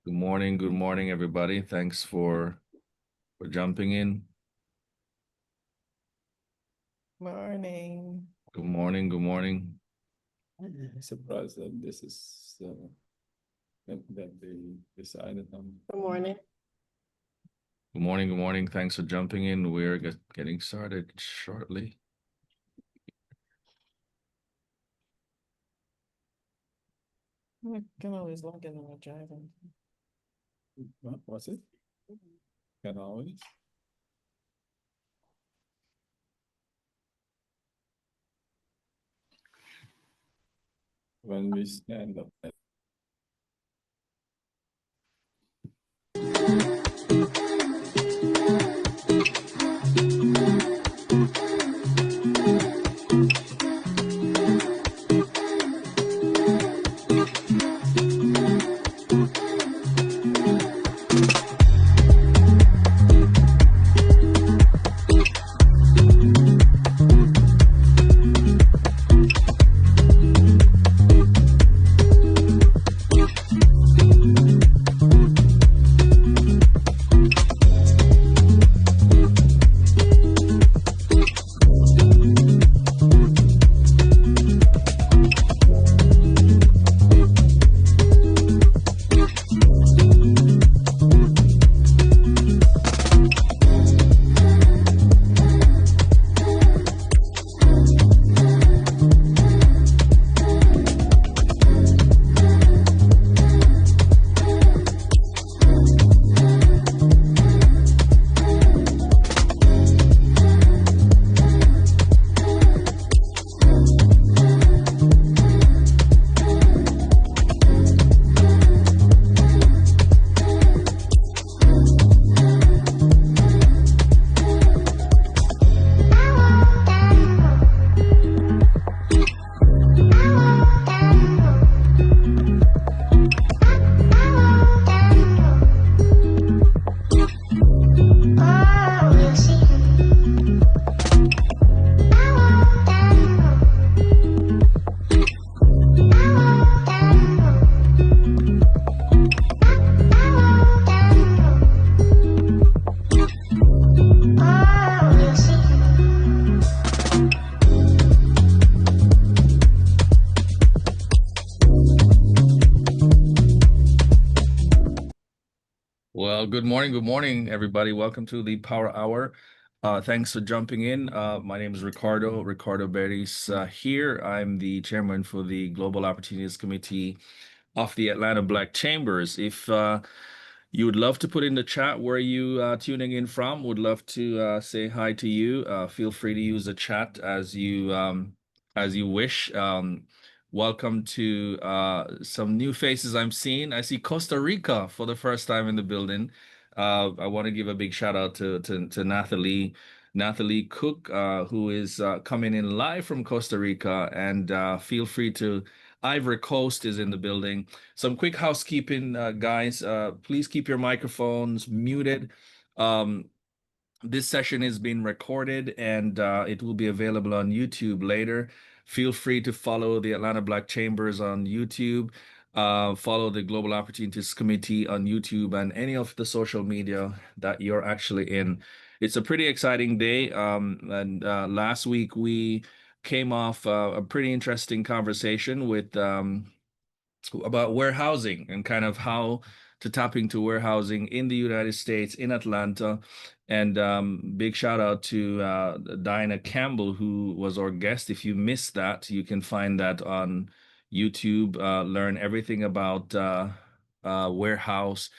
Good morning, everybody. Thanks for jumping in. Morning. Good morning, good morning. I'm surprised that this is that they decided on. Good morning. Good morning, good morning. Thanks for jumping in. We're getting started shortly. I can always log in while driving. What was it? Can always. When we stand up. Well, good morning, everybody. Welcome to the Power Hour. Thanks for jumping in. My name is Ricardo Beris here. I'm the chairman for the Global Opportunities Committee of the Atlanta Black Chambers. If you would love to put in the chat where you tuning in from, would love to say hi to you. Feel free to use the chat as you wish. Welcome to some new faces I'm seeing. I see Costa Rica for the first time in the building. I want to give a big shout out to Nathalie Cook, who is coming in live from Costa Rica, and feel free to. Ivory Coast is in the building. Some quick housekeeping, guys. Please keep your microphones muted. Um, this session is being recorded and it will be available on YouTube later. Feel free to follow the Atlanta Black Chambers on YouTube. Follow the Global Opportunities Committee on YouTube and any of the social media that you're actually in. It's a pretty exciting day. And last week we came off a pretty interesting conversation with about warehousing and kind of how to tap into warehousing in the United States, in Atlanta. And big shout out to Diana Campbell, who was our guest. If you missed that, you can find that on YouTube. Learn everything about warehouse,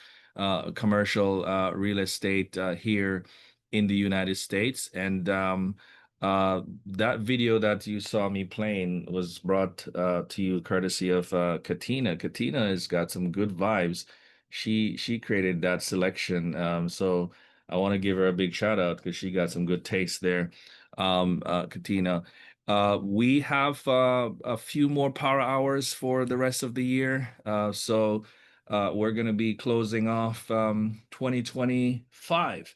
commercial real estate here in the United States. And that video that you saw me playing was brought to you courtesy of Katina. Katina has got some good vibes. She created that selection. So I want to give her a big shout out because she got some good taste there. Katina. We have a few more power hours for the rest of the year. So we're going to be closing off 2025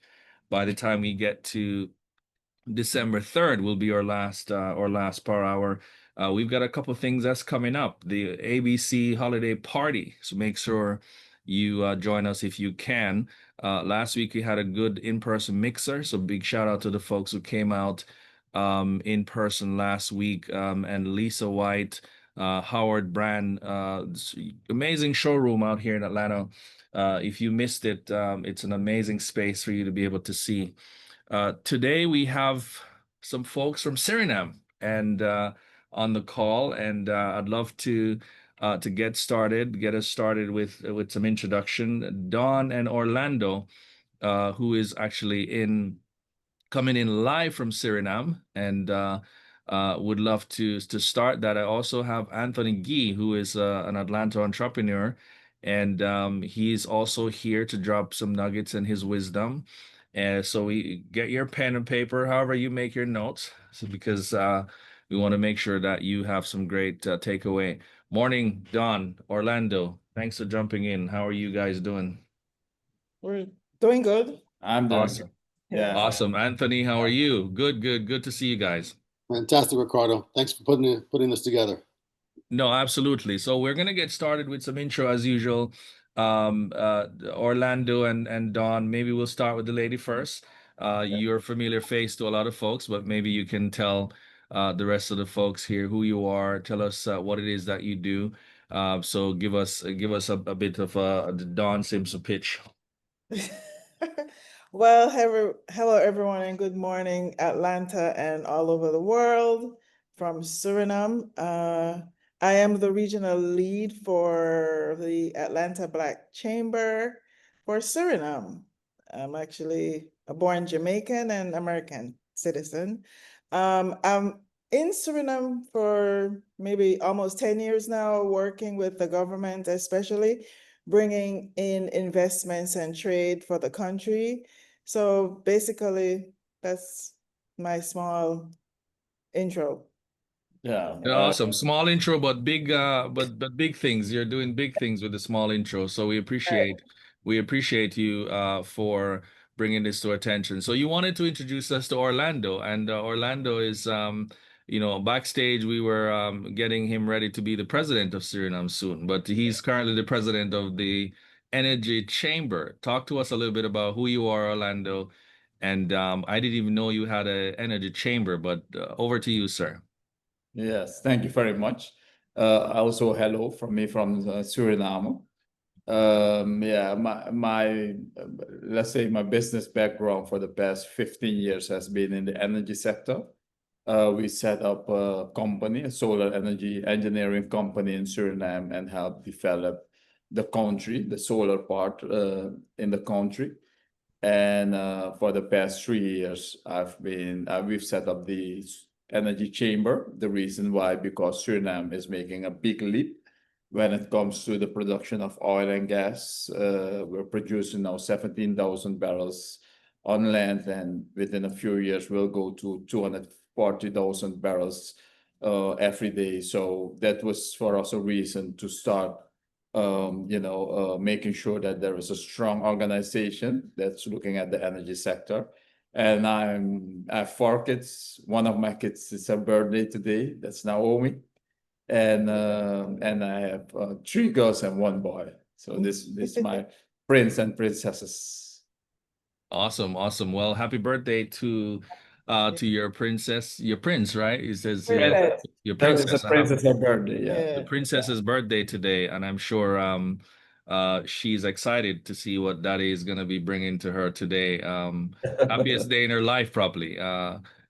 by the time we get to December 3rd will be our last power hour. We've got a couple things that's coming up. The ABC holiday party. So make sure you join us if you can. Last week we had a good in-person mixer, so big shout out to the folks who came out in person last week, and Lisa White, Howard Brand, amazing showroom out here in Atlanta. If you missed it, it's an amazing space for you to be able to see. Today we have some folks from Suriname and on the call, and I'd love to get us started with some introduction. Don and Orlando, who is actually coming in live from Suriname, and would love to start that. I also have Anthony Gee, who is an Atlanta entrepreneur, and he's also here to drop some nuggets and his wisdom. And so we get your pen and paper, however you make your notes, so because we want to make sure that you have some great takeaway. Morning, Don, Orlando. Thanks for jumping in. How are you guys doing? We're doing good. I'm doing Awesome. Yeah. Awesome. Anthony, how are you? Good, good, good to see you guys. Fantastic, Ricardo. Thanks for putting this together. No, absolutely. So we're gonna get started with some intro as usual. Orlando and Dawn, maybe we'll start with the lady first. You're a familiar face to a lot of folks, but maybe you can tell the rest of the folks here who you are. Tell us what it is that you do. So give us a bit of the Dawn Simpson pitch. Well, hello everyone, and good morning, Atlanta and all over the world from Suriname. I am the regional lead for the Atlanta Black Chamber for Suriname. I'm actually a born Jamaican and American citizen. I'm in Suriname for maybe almost 10 years now, working with the government, especially bringing in investments and trade for the country. So basically, that's my small intro. Yeah. Awesome. Small intro, but but big things. You're doing big things with the small intro. So we appreciate you for bringing this to our attention. So you wanted to introduce us to Orlando, and Orlando is backstage we were getting him ready to be the president of Suriname soon, but he's currently the president of the Energy Chamber. Talk to us a little bit about who you are, Orlando. And I didn't even know you had an energy chamber, but over to you, sir. Yes, thank you very much. Also, hello from me from Suriname. Yeah, let's say my business background for the past 15 years has been in the energy sector. We set up a company, a solar energy engineering company in Suriname, and helped develop the country, the solar part in the country. And for the past 3 years, we've set up the energy chamber. The reason why, because Suriname is making a big leap when it comes to the production of oil and gas. We're producing now 17,000 barrels on land, and within a few years, we'll go to 240,000 barrels every day. So that was for us a reason to start making sure that there is a strong organization that's looking at the energy sector. And I have 4 kids. One of my kids is her birthday today. That's Naomi. And I have 3 girls and 1 boy. So this is my prince and princesses. Awesome, awesome. Well, happy birthday to your princess, your prince, right? It says Princess. your That is the princess. princess' birthday, yeah. The princess's birthday today, and I'm sure she's excited to see what daddy is gonna be bringing to her today. Happiest day in her life, probably.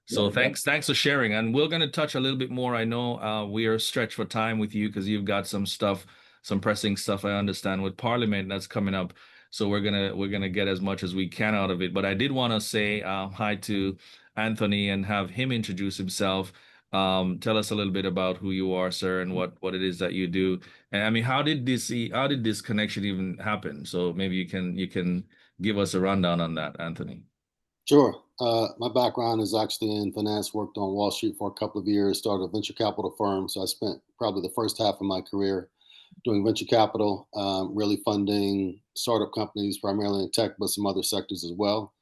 So thanks for sharing, and we're gonna touch a little bit more. I know we are stretched for time with you because you've got some stuff, some pressing stuff. I understand with Parliament that's coming up. So we're gonna get as much as we can out of it. But I did want to say hi to Anthony and have him introduce himself. Tell us a little bit about who you are, sir, and what it is that you do. And I mean, how did this connection even happen? So maybe you can give us a rundown on that, Anthony. Sure. My background is actually in finance, worked on Wall Street for a couple of years, started a venture capital firm. So I spent probably the first half of my career doing venture capital, really funding startup companies, primarily in tech, but some other sectors as well.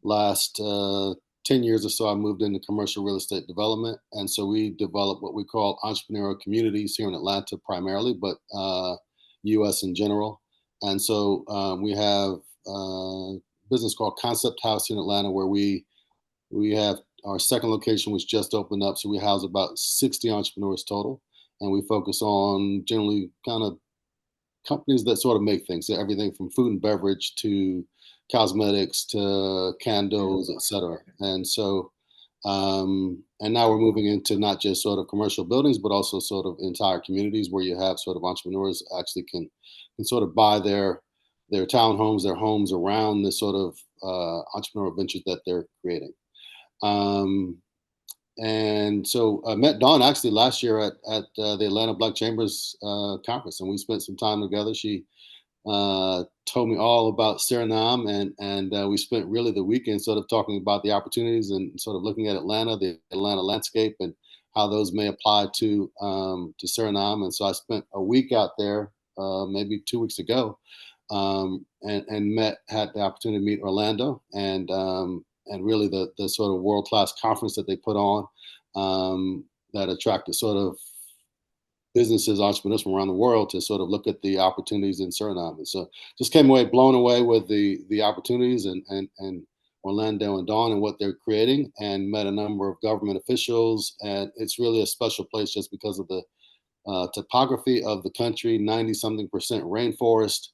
Last 10 years or so, I moved into commercial real estate development. And so we developed what we call entrepreneurial communities here in Atlanta primarily, but US in general. And so we have a business called Concept House in Atlanta, where we have our second location, which just opened up. So we house about 60 entrepreneurs total, and we focus on generally kind of companies that sort of make things. So everything from food and beverage to cosmetics to candles, et cetera. And so, and now we're moving into not just sort of commercial buildings, but also sort of entire communities where you have sort of entrepreneurs actually can sort of buy their townhomes, their homes around this sort of entrepreneurial ventures that they're creating. And so I met Dawn actually last year at the Atlanta Black Chambers conference, and we spent some time together. She told me all about Suriname, and we spent really the weekend sort of talking about the opportunities and sort of looking at Atlanta, the Atlanta landscape, and how those may apply to Suriname. And so I spent a week out there, maybe 2 weeks ago, and had the opportunity to meet Orlando and really the sort of world class conference that they put on that attracted sort of businesses, entrepreneurs from around the world to sort of look at the opportunities in Suriname. And so just came away blown away with the opportunities and Orlando and Dawn and what they're creating, and met a number of government officials. And it's really a special place just because of the topography of the country, 90-something% rainforest,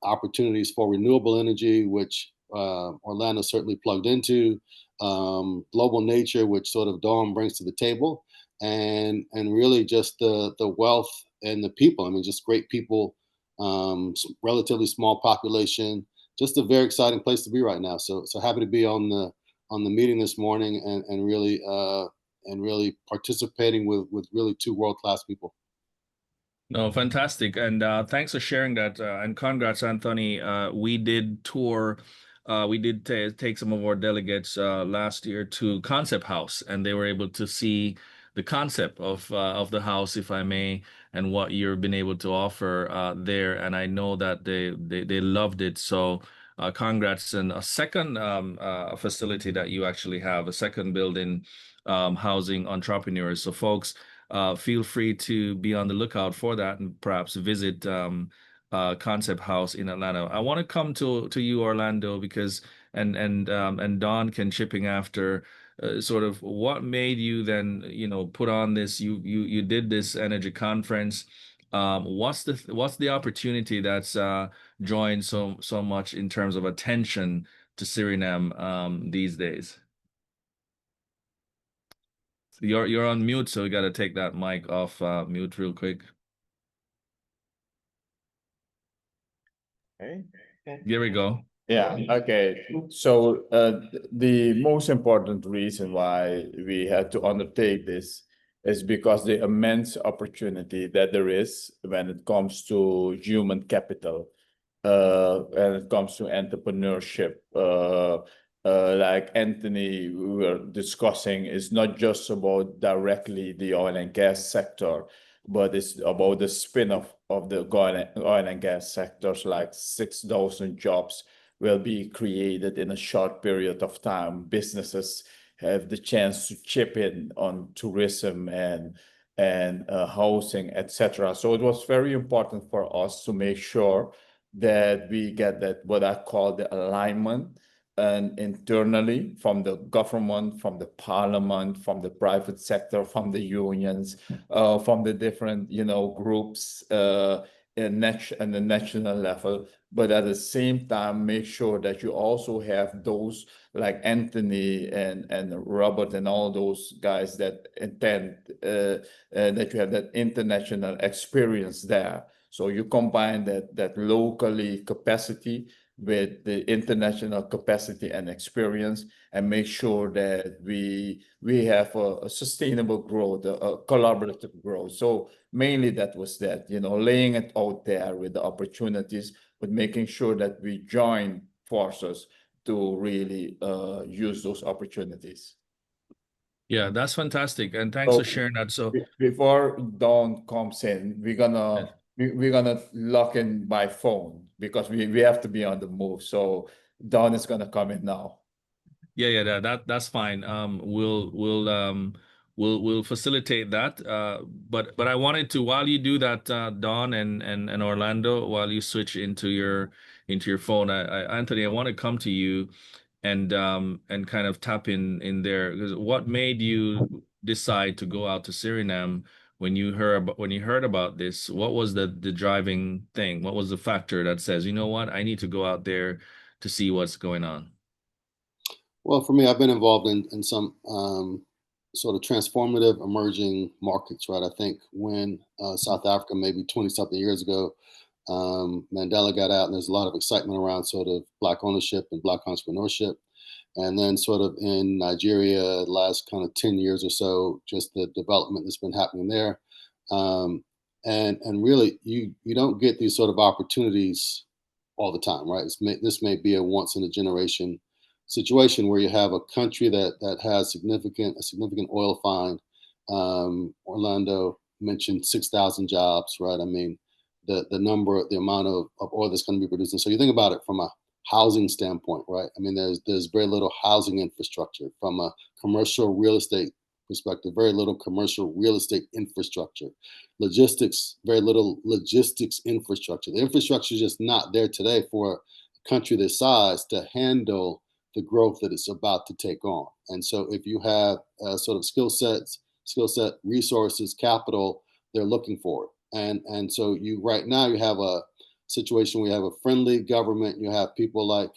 opportunities for renewable energy, which Orlando certainly plugged into, global nature, which sort of Dawn brings to the table, and really just the wealth and the people. I mean, just great people, relatively small population, just a very exciting place to be right now. So happy to be on the meeting this morning and really participating with really two world-class people. No, fantastic. And thanks for sharing that. And congrats, Anthony. We did tour, we did take some of our delegates last year to Concept House, and they were able to see the concept of the house, if I may, and what you've been able to offer there. And I know that they loved it. So congrats. And a second facility that you actually have, a second building housing entrepreneurs. So folks, feel free to be on the lookout for that and perhaps visit Concept House in Atlanta. I want to come to you, Orlando, because and Don can chipping after sort of what made you then put on this. You did this energy conference. What's the opportunity that's drawing so much in terms of attention to Suriname these days? You're on mute, so you got to take that mic off mute real quick. Okay. Here we go. Yeah, okay. So the most important reason why we had to undertake this is because the immense opportunity that there is when it comes to human capital, when it comes to entrepreneurship. Like Anthony, we were discussing, is not just about directly the oil and gas sector, but it's about the spin-off of the oil and gas sectors. Like 6,000 jobs will be created in a short period of time. Businesses have the chance to chip in on tourism and housing, etc. So it was very important for us to make sure that we get that, what I call the alignment, and internally from the government, from the parliament, from the private sector, from the unions, from the different groups in the national level, but at the same time make sure that you also have those like Anthony and Robert and all those guys that intend that you have that international experience there. So you combine that locally capacity with the international capacity and experience, and make sure that we have a sustainable growth, a collaborative growth. So mainly that was that, laying it out there with the opportunities, but making sure that we join forces to really use those opportunities. Yeah, that's fantastic, and thanks for sharing that. So before Dawn comes in, we're gonna lock in by phone because we have to be on the move. So Dawn is gonna come in now. yeah, that's fine. we'll facilitate that. But I wanted to, while you do that, Don and Orlando, while you switch into your phone, Anthony, I want to come to you and kind of tap in there, because what made you decide to go out to Suriname when you heard about this? What was the driving thing? What was the factor that says, you know what, I need to go out there to see what's going on? Well, for me, I've been involved in some sort of transformative emerging markets, right? I think when South Africa, maybe 20 something years ago, Mandela got out, and there's a lot of excitement around sort of Black ownership and Black entrepreneurship. And then, sort of in Nigeria, the last kind of 10 years or so, just the development that's been happening there. Um, and really, you don't get these sort of opportunities all the time, right? This may be a once in a generation situation where you have a country that has a significant oil find. Orlando mentioned 6,000 jobs, right? I mean, the amount of oil that's going to be produced. And so you think about it from a housing standpoint, right? I mean, there's very little housing infrastructure from a commercial real estate perspective. Very little commercial real estate infrastructure. Logistics, very little logistics infrastructure. The infrastructure is just not there today for a country this size to handle the growth that it's about to take on. And so, if you have sort of skill set, resources, capital, they're looking for it. And so, you right now you have a situation where you have a friendly government. You have people like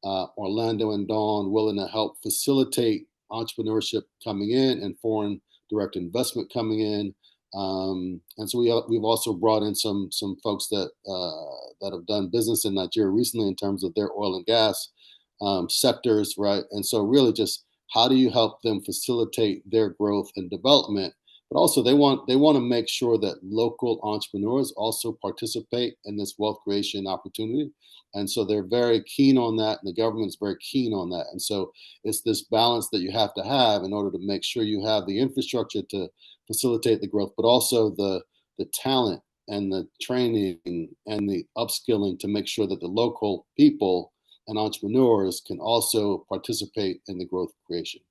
Orlando and Dawn willing to help facilitate entrepreneurship coming in and foreign direct investment coming in. And so we've also brought in some folks that have done business in Nigeria recently in terms of their oil and gas sectors, right? And so really, just how do you help them facilitate their growth and development? But also, they want to make sure that local entrepreneurs also participate in this wealth creation opportunity. And so they're very keen on that, and the government's very keen on that. And so it's this balance that you have to have in order to make sure you have the infrastructure to facilitate the growth, but also the talent and the training and the upskilling to make sure that the local people and entrepreneurs can also participate in the growth creation.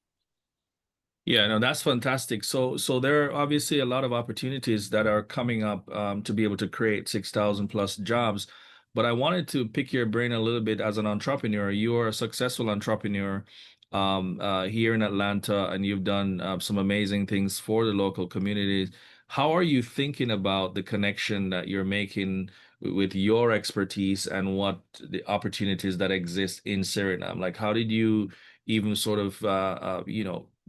Yeah, no, that's fantastic. So there are obviously a lot of opportunities that are coming up to be able to create 6,000 plus jobs. But I wanted to pick your brain a little bit as an entrepreneur. You are a successful entrepreneur here in Atlanta, and you've done some amazing things for the local communities. How are you thinking about the connection that you're making with your expertise and what the opportunities that exist in Suriname? Like, how did you even sort of,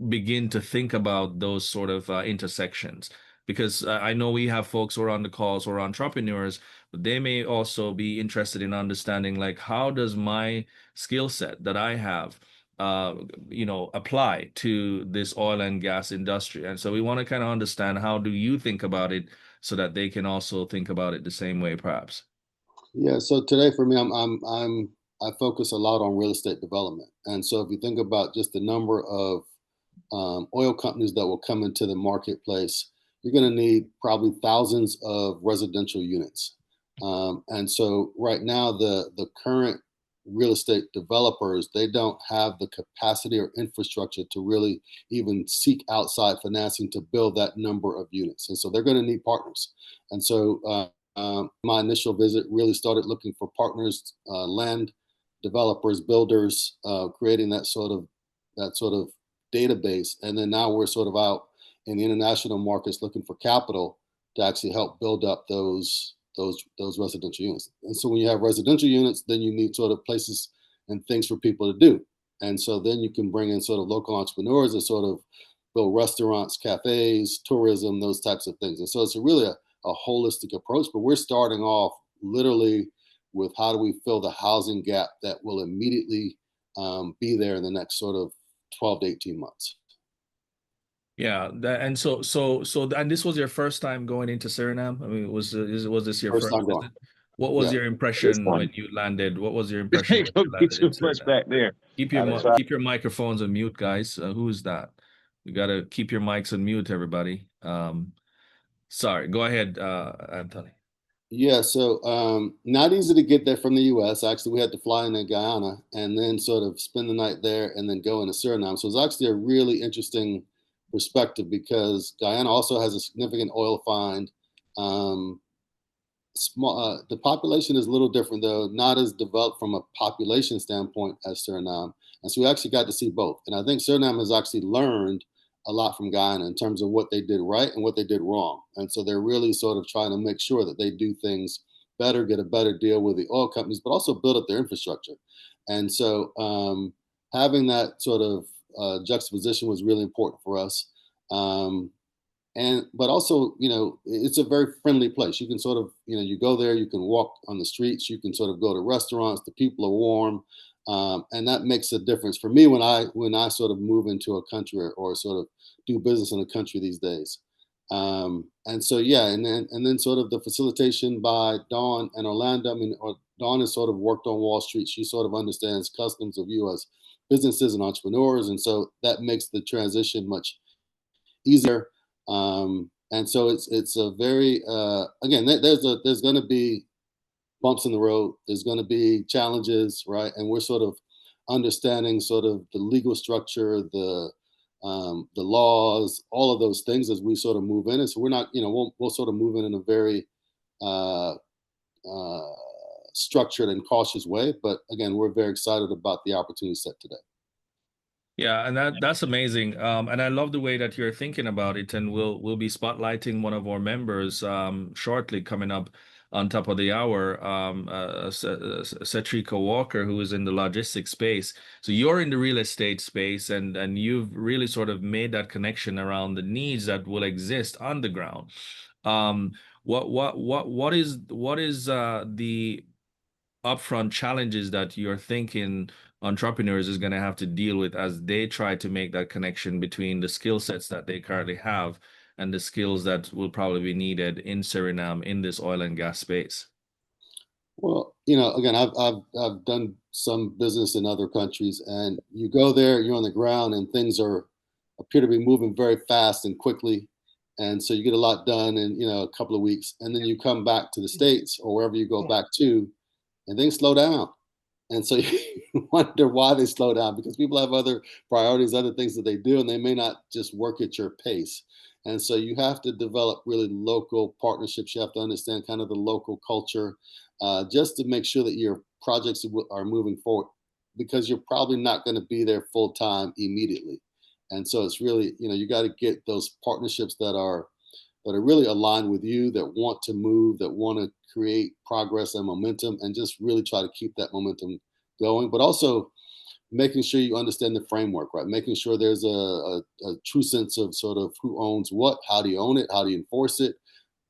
begin to think about those sort of intersections? Because I know we have folks who are on the calls who are entrepreneurs, but they may also be interested in understanding, like, how does my skill set that I have, apply to this oil and gas industry? And so we want to kind of understand, how do you think about it so that they can also think about it the same way, perhaps? Yeah. So today for me, I focus a lot on real estate development. And so if you think about just the number of oil companies that will come into the marketplace, you're going to need probably thousands of residential units. And so right now, the current real estate developers, they don't have the capacity or infrastructure to really even seek outside financing to build that number of units. And so they're going to need partners. And so my initial visit really started looking for partners, land developers, builders, creating that sort of database. And then now we're sort of out in the international markets looking for capital to actually help build up those residential units. And so when you have residential units, then you need sort of places and things for people to do. And so then you can bring in sort of local entrepreneurs that sort of build restaurants, cafes, tourism, those types of things. And so it's really a holistic approach, but we're starting off literally with how do we fill the housing gap that will immediately be there in the next sort of 12 to 18 months. Yeah, and and this was your first time going into Suriname? I mean, was this your First first time going. visit? What was Yeah. your This impression when one. you landed? What was your impression Ain't when gonna you be landed in too much Suriname? back there. Outside. Keep your microphones on mute, guys. Who is that? You gotta keep your mics on mute, everybody. Sorry, go ahead, Anthony. Yeah, so not easy to get there from the US. Actually, we had to fly into Guyana and then sort of spend the night there and then go into Suriname. So it's actually a really interesting perspective, because Guyana also has a significant oil find. The population is a little different, though, not as developed from a population standpoint as Suriname. And so we actually got to see both. And I think Suriname has actually learned a lot from Guyana in terms of what they did right and what they did wrong. And so they're really sort of trying to make sure that they do things better, get a better deal with the oil companies, but also build up their infrastructure. And so having that sort of juxtaposition was really important for us. But also, it's a very friendly place. You can sort of, you go there, you can walk on the streets, you can sort of go to restaurants, the people are warm. And that makes a difference for me when I sort of move into a country, or sort of do business in a country these days. And so, yeah, and then sort of the facilitation by Dawn and Orlando. I mean, Dawn has sort of worked on Wall Street. She sort of understands customs of U.S. businesses and entrepreneurs, and so that makes the transition much easier. And so it's a very again, there's going to be bumps in the road. There's going to be challenges, right? And we're sort of understanding sort of the legal structure, the laws, all of those things as we sort of move in. And so we're not, we'll sort of move in a very uh, uh, structured and cautious way. But again, we're very excited about the opportunity set today. Yeah, and that's amazing. And I love the way that you're thinking about it. And we'll be spotlighting one of our members shortly, coming up on top of the hour, Satrika Walker, who is in the logistics space. So you're in the real estate space, and you've really sort of made that connection around the needs that will exist on the ground. What is the upfront challenges that you're thinking entrepreneurs is going to have to deal with as they try to make that connection between the skill sets that they currently have and the skills that will probably be needed in Suriname in this oil and gas space? Well, again, I've done some business in other countries, and you go there, you're on the ground, and things appear to be moving very fast and quickly, and so you get a lot done in a couple of weeks, and then you come back to the States or wherever you go back to, and things slow down. And so you wonder why they slow down, because people have other priorities, other things that they do, and they may not just work at your pace. And so you have to develop really local partnerships. You have to understand kind of the local culture, just to make sure that your projects are moving forward, because you're probably not going to be there full time immediately. And so it's really, you got to get those partnerships that are really aligned with you, that want to move, that want to create progress and momentum, and just really try to keep that momentum going. But also making sure you understand the framework, right? Making sure there's a true sense of sort of who owns what, how do you own it, how do you enforce it?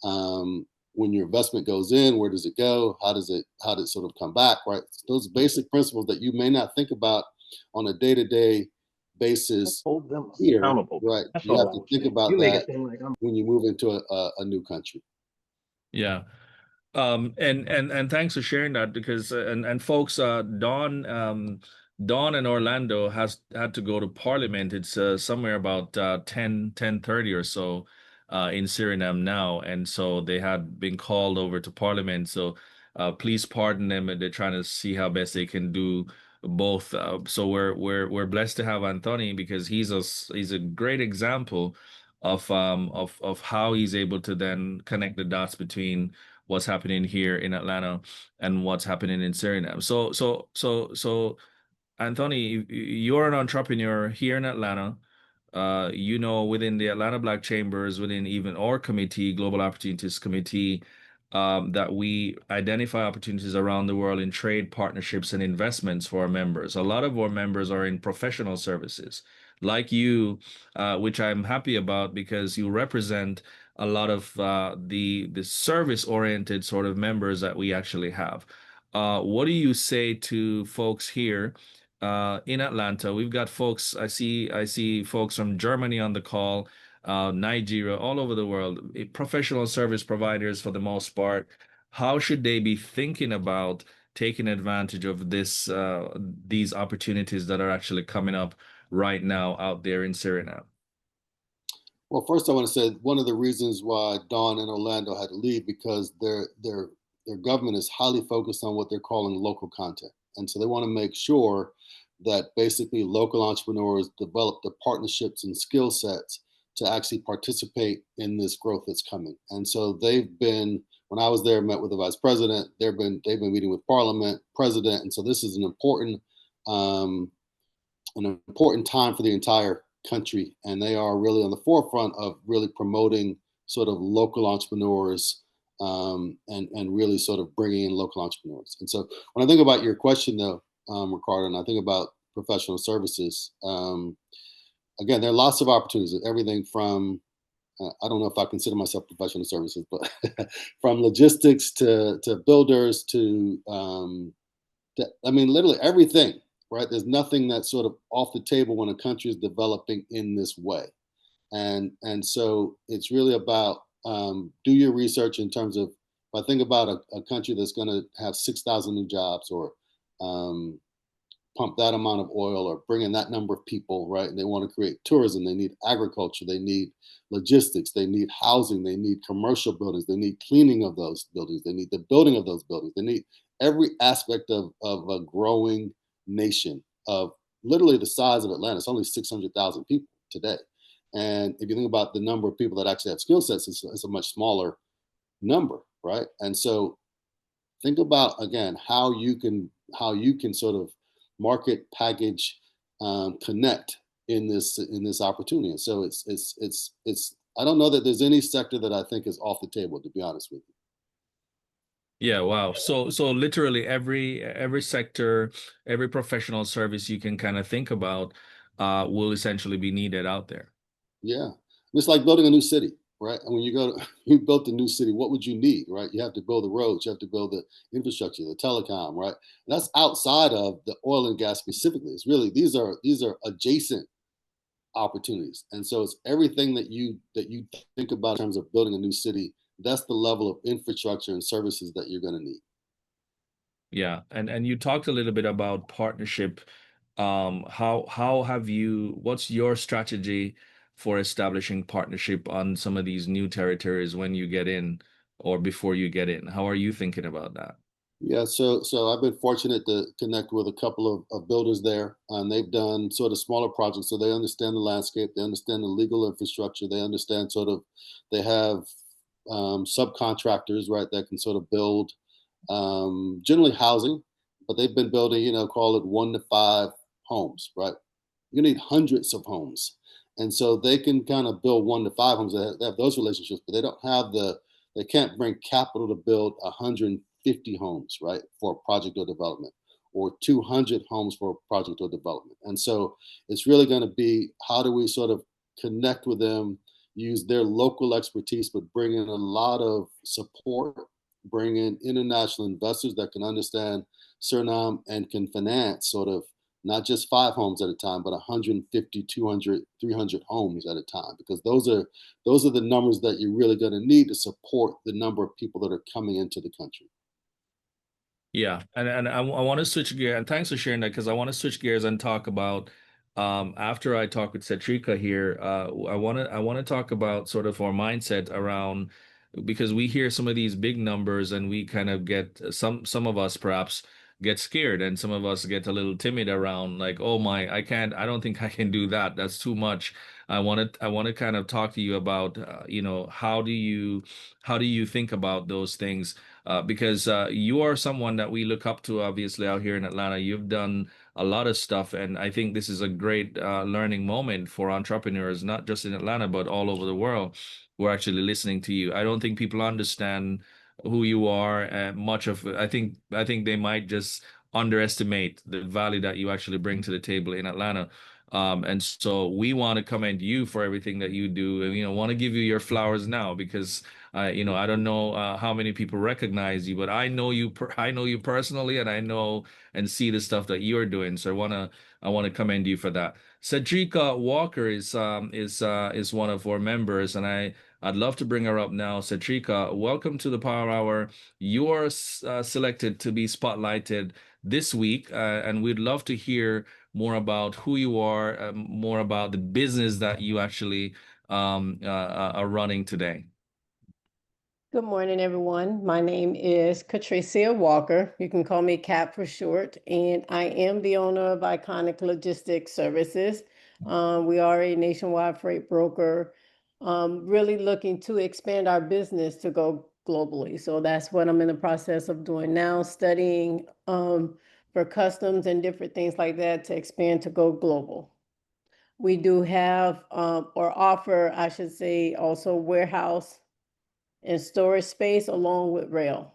When your investment goes in, where does it go? How does it sort of come back, right? Those basic principles that you may not think about on a day-to-day basis Hold them here, accountable. right? That's You all have I to was think saying. about You make that it seem like I'm when you move into a new country. Yeah. And thanks for sharing that, because and folks, Dawn and Orlando has had to go to Parliament. It's somewhere about 10:30 or so in Suriname now, and so they had been called over to Parliament. So please pardon them. They're trying to see how best they can do both. So we're blessed to have Anthony, because he's a great example of how he's able to then connect the dots between what's happening here in Atlanta and what's happening in Suriname. So Anthony, you're an entrepreneur here in Atlanta. Within the Atlanta Black Chambers, within even our committee, Global Opportunities Committee, that we identify opportunities around the world in trade partnerships and investments for our members. A lot of our members are in professional services, like you, which I'm happy about, because you represent a lot of the service-oriented sort of members that we actually have. What do you say to folks here in Atlanta? We've got folks. I see folks from Germany on the call, Nigeria, all over the world, professional service providers for the most part. How should they be thinking about taking advantage of these opportunities that are actually coming up right now out there in Suriname? Well, first I want to say one of the reasons why Dawn and Orlando had to leave, because their government is highly focused on what they're calling local content, and so they want to make sure that basically local entrepreneurs develop the partnerships and skill sets to actually participate in this growth that's coming. And so they've been, when I was there, met with the vice president. They've been meeting with parliament, president, and so this is um, an important time for the entire country. And they are really on the forefront of really promoting sort of local entrepreneurs, and really sort of bringing in local entrepreneurs. And so when I think about your question, though, Ricardo, and I think about professional services, again, there are lots of opportunities. Everything from I don't know if I consider myself professional services, but from logistics to builders I mean, literally everything, right? There's nothing that's sort of off the table when a country is developing in this way. And so it's really about do your research in terms of, if I think about a country that's going to have 6,000 new jobs, or um, pump that amount of oil, or bring in that number of people, right? And they want to create tourism. They need agriculture. They need logistics. They need housing. They need commercial buildings. They need cleaning of those buildings. They need the building of those buildings. They need every aspect of a growing nation of literally the size of Atlanta. It's only 600,000 people today. And if you think about the number of people that actually have skill sets, it's a much smaller number, right? And so think about, again, how you can sort of market, package, connect in this opportunity. And so it's I don't know that there's any sector that I think is off the table, to be honest with you. Yeah, wow. So literally every sector, every professional service you can kind of think about will essentially be needed out there. Yeah, it's like building a new city, right? And when you go to you built a new city, what would you need, right? You have to build the roads, you have to build the infrastructure, the telecom, right? And that's outside of the oil and gas specifically. It's really these are adjacent opportunities. And so it's everything that you think about in terms of building a new city. That's the level of infrastructure and services that you're going to need. Yeah, and you talked a little bit about partnership. How have you, what's your strategy for establishing partnership on some of these new territories when you get in or before you get in? How are you thinking about that? Yeah, so I've been fortunate to connect with a couple of builders there, and they've done sort of smaller projects, so they understand the landscape, they understand the legal infrastructure, they understand sort of they have subcontractors, right, that can sort of build generally housing, but they've been building, call it 1 to 5 homes, right? You need hundreds of homes, and so they can kind of build 1 to 5 homes. They have those relationships, but they can't bring capital to build 150 homes, right, for a project or development, or 200 homes for a project or development. And so it's really going to be, how do we sort of connect with them, use their local expertise, but bring in a lot of support, bring in international investors that can understand Suriname and can finance sort of not just 5 homes at a time, but 150, 200, 300 homes at a time, because those are the numbers that you're really going to need to support the number of people that are coming into the country. Yeah, and I want to switch gear, and thanks for sharing that, because I want to switch gears and talk about after I talk with Cetrika here, I want to talk about sort of our mindset around, because we hear some of these big numbers and we kind of get some of us perhaps get scared, and some of us get a little timid around, like, oh my, I don't think I can do that. That's too much. I want to kind of talk to you about how do you think about those things, because you are someone that we look up to, obviously, out here in Atlanta. You've done a lot of stuff, and I think this is a great learning moment for entrepreneurs, not just in Atlanta, but all over the world, who are actually listening to you. I don't think people understand who you are. I think they might just underestimate the value that you actually bring to the table in Atlanta. And so we want to commend you for everything that you do, and want to give you your flowers now, because I don't know how many people recognize you, but I know you. I know you personally, and I know and see the stuff that you're doing. So I want to commend you for that. Cedrica Walker is one of our members, and I'd love to bring her up now. Cedrica, welcome to the Power Hour. You are selected to be spotlighted this week, and we'd love to hear more about who you are, more about the business that you actually are running today. Good morning, everyone. My name is Catricia Walker. You can call me Cap for short, and I am the owner of Iconic Logistics Services. We are a nationwide freight broker. really looking to expand our business to go globally. So that's what I'm in the process of doing now, studying for customs and different things like that to expand to go global. We do have or offer, I should say, also warehouse and storage space along with rail.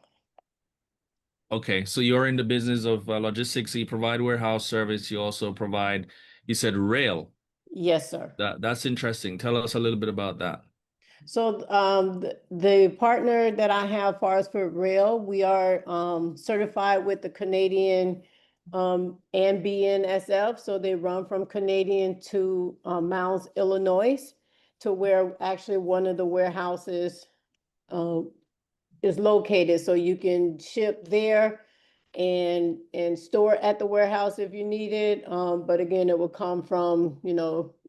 Okay, so you're in the business of logistics. You provide warehouse service. You also provide, you said rail. Yes, sir. That's interesting. Tell us a little bit about that. So the partner that I have far as for rail, we are certified with the Canadian and BNSF. So they run from Canadian to Mounds, Illinois, to where actually one of the warehouses is located. So you can ship there and store at the warehouse if you need it. But again, it will come from,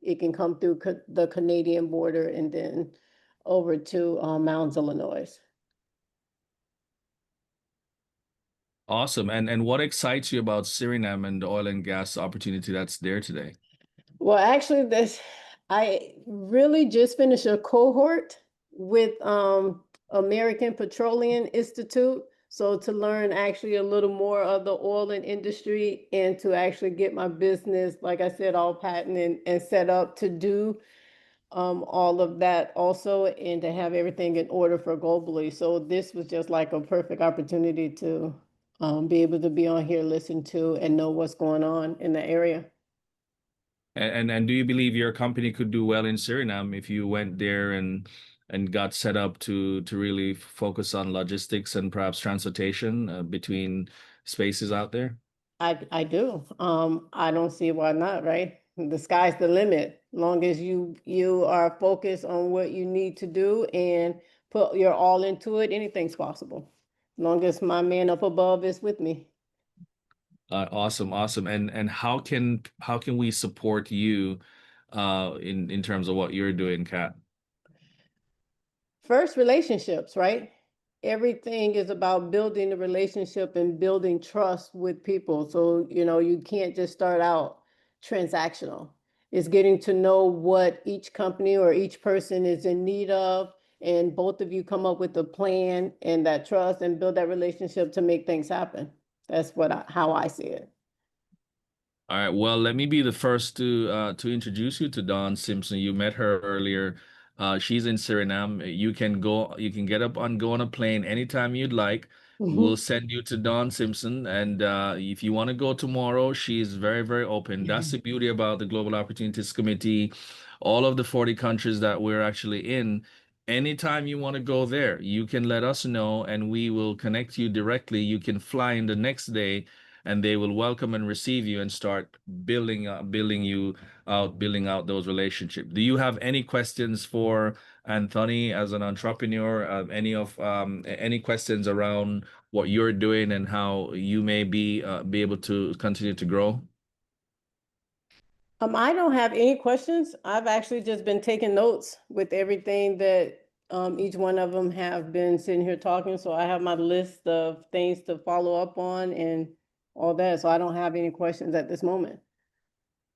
it can come through the Canadian border and then over to Mounds, Illinois. Awesome. And what excites you about Suriname and the oil and gas opportunity that's there today? Well, actually, I really just finished a cohort with American Petroleum Institute. So to learn actually a little more of the oil and industry and to actually get my business, like I said, all patented and set up to do all of that also and to have everything in order for globally. So this was just like a perfect opportunity to be able to be on here, listen to, and know what's going on in the area. And do you believe your company could do well in Suriname if you went there and got set up to really focus on logistics and perhaps transportation between spaces out there? I do. I don't see why not, right? The sky's the limit. Long as you are focused on what you need to do and put your all into it, anything's possible. Long as my man up above is with me. Awesome, awesome. And how can we support you in terms of what you're doing, Kat? First, relationships, right? Everything is about building the relationship and building trust with people. So, you can't just start out transactional. It's getting to know what each company or each person is in need of, and both of you come up with a plan and that trust and build that relationship to make things happen. That's how I see it. All right. Well, let me be the first to introduce you to Dawn Simpson. You met her earlier. She's in Suriname. You can get up and go on a plane anytime you'd like. We'll send you to Dawn Simpson, and if you want to go tomorrow, she's very, very open. That's the beauty about the Global Opportunities Committee. All of the 40 countries that we're actually in. Anytime you want to go there, you can let us know, and we will connect you directly. You can fly in the next day and they will welcome and receive you and start building out those relationships. Do you have any questions for Anthony as an entrepreneur? Any questions around what you're doing and how you may be able to continue to grow? I don't have any questions. I've actually just been taking notes with everything that each one of them have been sitting here talking. So I have my list of things to follow up on and all that. So I don't have any questions at this moment.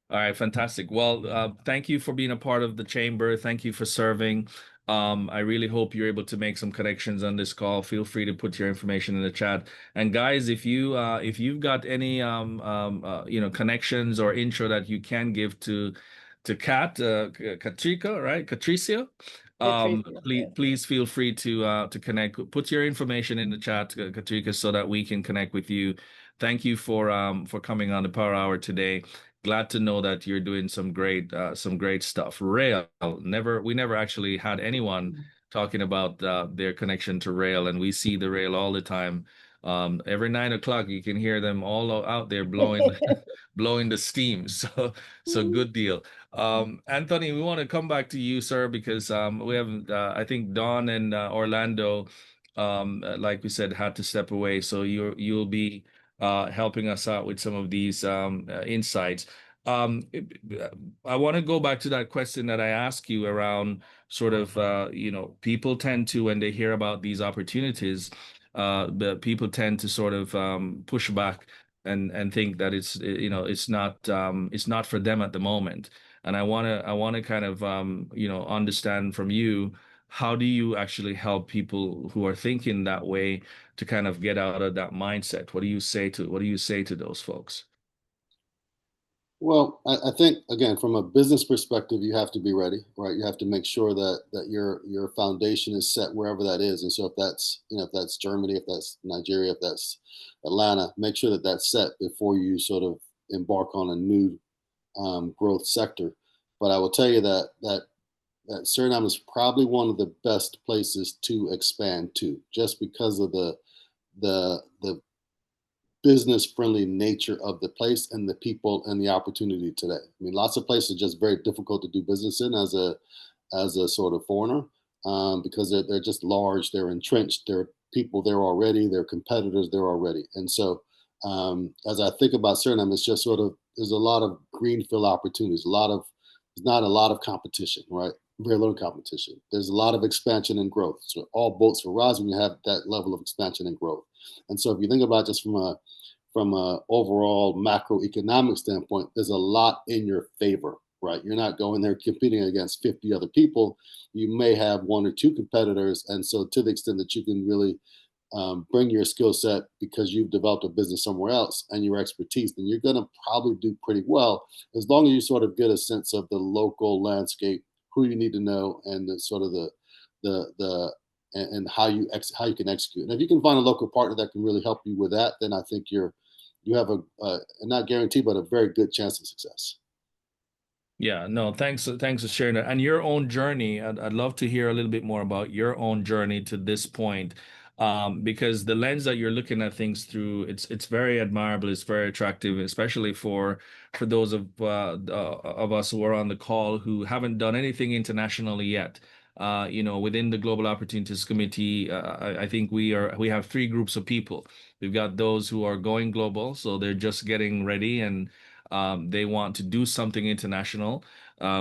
All right, fantastic. Well, thank you for being a part of the chamber. Thank you for serving. I really hope you're able to make some connections on this call. Feel free to put your information in the chat. And guys, if you've got any connections or intro that you can give to Katrika, right? Katricia. Please feel free to connect. Put your information in the chat, Katrika, so that we can connect with you. Thank you for coming on the Power Hour today. Glad to know that you're doing some great stuff. Rail, we never actually had anyone talking about their connection to rail, and we see the rail all the time. Every 9 o'clock, you can hear them all out there blowing blowing the steam. So good deal. Anthony, we want to come back to you, sir, because we have I think Dawn and Orlando, like we said, had to step away. So you'll be helping us out with some of these insights. Um, I want to go back to that question that I asked you around sort of, people tend to, when they hear about these opportunities, the people tend to sort of push back and think that it's not for them at the moment. And I want to kind of understand from you, how do you actually help people who are thinking that way to kind of get out of that mindset? What do you say to those folks? Well, I think again, from a business perspective, you have to be ready, right? You have to make sure that your foundation is set wherever that is. And so if that's if that's Germany, if that's Nigeria, if that's Atlanta, make sure that that's set before you sort of embark on a new growth sector. But I will tell you that Suriname is probably one of the best places to expand to, just because of the business friendly nature of the place and the people and the opportunity today. I mean, lots of places are just very difficult to do business in as a sort of foreigner, because they're just large, they're entrenched, there are people there already, there are competitors there already. And so, as I think about Suriname, it's just sort of there's a lot of greenfield opportunities, there's not a lot of competition, right? Very little competition. There's a lot of expansion and growth. So all boats will rise when you have that level of expansion and growth. And so if you think about just from a overall macroeconomic standpoint, there's a lot in your favor, right? You're not going there competing against 50 other people. You may have one or two competitors. And so to the extent that you can really bring your skill set because you've developed a business somewhere else and your expertise, then you're going to probably do pretty well, as long as you sort of get a sense of the local landscape, who you need to know, and the sort of the and how you can execute. And if you can find a local partner that can really help you with that, then I think you have a not guaranteed, but a very good chance of success. Yeah, no, thanks for sharing that. And your own journey, I'd love to hear a little bit more about your own journey to this point. Because the lens that you're looking at things through, it's very admirable, it's very attractive, especially for those of us who are on the call who haven't done anything internationally yet. Within the Global Opportunities Committee, I think we have three groups of people. We've got those who are going global, so they're just getting ready and they want to do something international.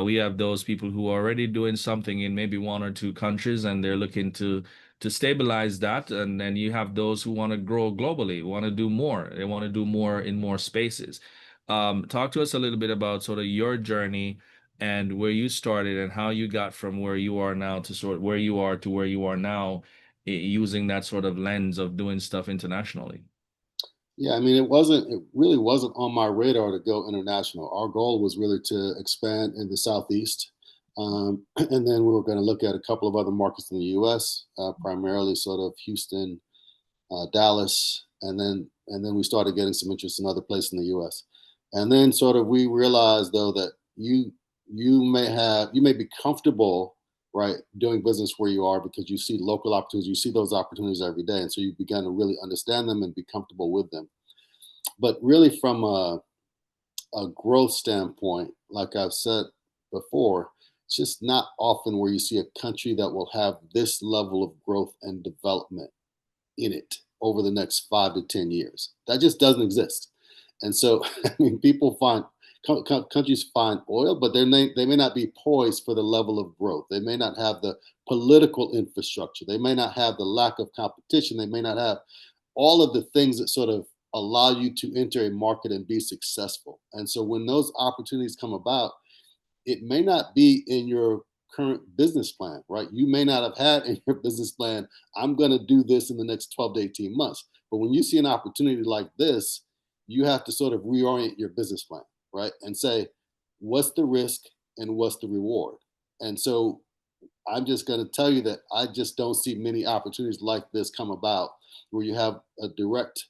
We have those people who are already doing something in maybe one or two countries, and they're looking to stabilize that. And then you have those who want to grow globally, want to do more. They want to do more in more spaces. Talk to us a little bit about sort of your journey and where you started and how you got from where you are now to sort of where you are to where you are now, using that sort of lens of doing stuff internationally. Yeah, I mean, it really wasn't on my radar to go international. Our goal was really to expand in the Southeast. And then we were going to look at a couple of other markets in the US, primarily sort of Houston, Dallas, and then we started getting some interest in other places in the US. And then sort of we realized though that you may be comfortable, right, doing business where you are because you see local opportunities, you see those opportunities every day, and so you began to really understand them and be comfortable with them. But really, from a growth standpoint, like I've said before, it's just not often where you see a country that will have this level of growth and development in it over the next 5 to 10 years. That just doesn't exist. And so, I mean, countries find oil, but they may not be poised for the level of growth. They may not have the political infrastructure. They may not have the lack of competition. They may not have all of the things that sort of allow you to enter a market and be successful. And so, when those opportunities come about, it may not be in your current business plan, right? You may not have had in your business plan, I'm going to do this in the next 12 to 18 months. But when you see an opportunity like this, you have to sort of reorient your business plan, right? And say, what's the risk and what's the reward? And so I'm just going to tell you that I just don't see many opportunities like this come about where you have a direct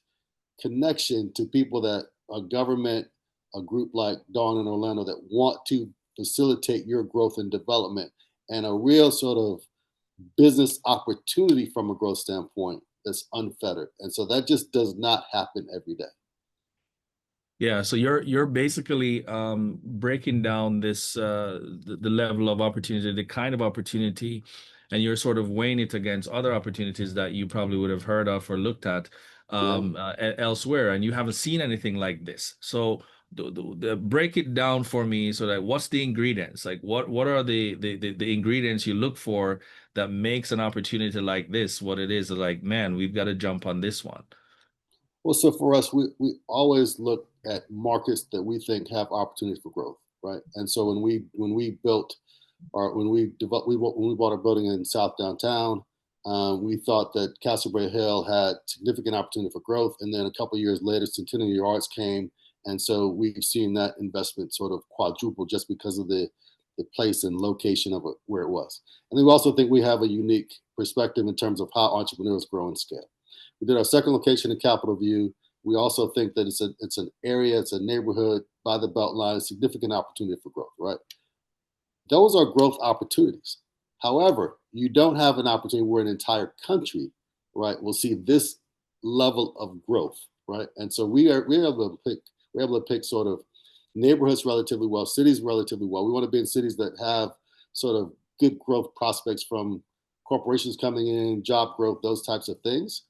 connection to people that a government, a group like Dawn in Orlando that want to facilitate your growth and development, and a real sort of business opportunity from a growth standpoint that's unfettered. And so that just does not happen every day. Yeah, so you're basically breaking down this the level of opportunity, the kind of opportunity, and you're sort of weighing it against other opportunities that you probably would have heard of or looked at Yeah. elsewhere, and you haven't seen anything like this. So break it down for me so that what's the ingredients? Like what are the ingredients you look for that makes an opportunity like this what it is? Like, man, we've got to jump on this one. Well, so for us, we always look at markets that we think have opportunities for growth, right? And so when we built or when we bought our building in South Downtown, we thought that Castleberry Hill had significant opportunity for growth. And then a couple of years later, Centennial Yards came, and so we've seen that investment sort of quadruple just because of the place and location of it, where it was. And then we also think we have a unique perspective in terms of how entrepreneurs grow and scale. We did our second location in Capitol View. We also think that it's an area, it's a neighborhood by the Beltline, significant opportunity for growth, right? Those are growth opportunities. However, you don't have an opportunity where an entire country, right, will see this level of growth, right? And so we're able to pick sort of neighborhoods relatively well, cities relatively well. We want to be in cities that have sort of good growth prospects from corporations coming in, job growth, those types of things.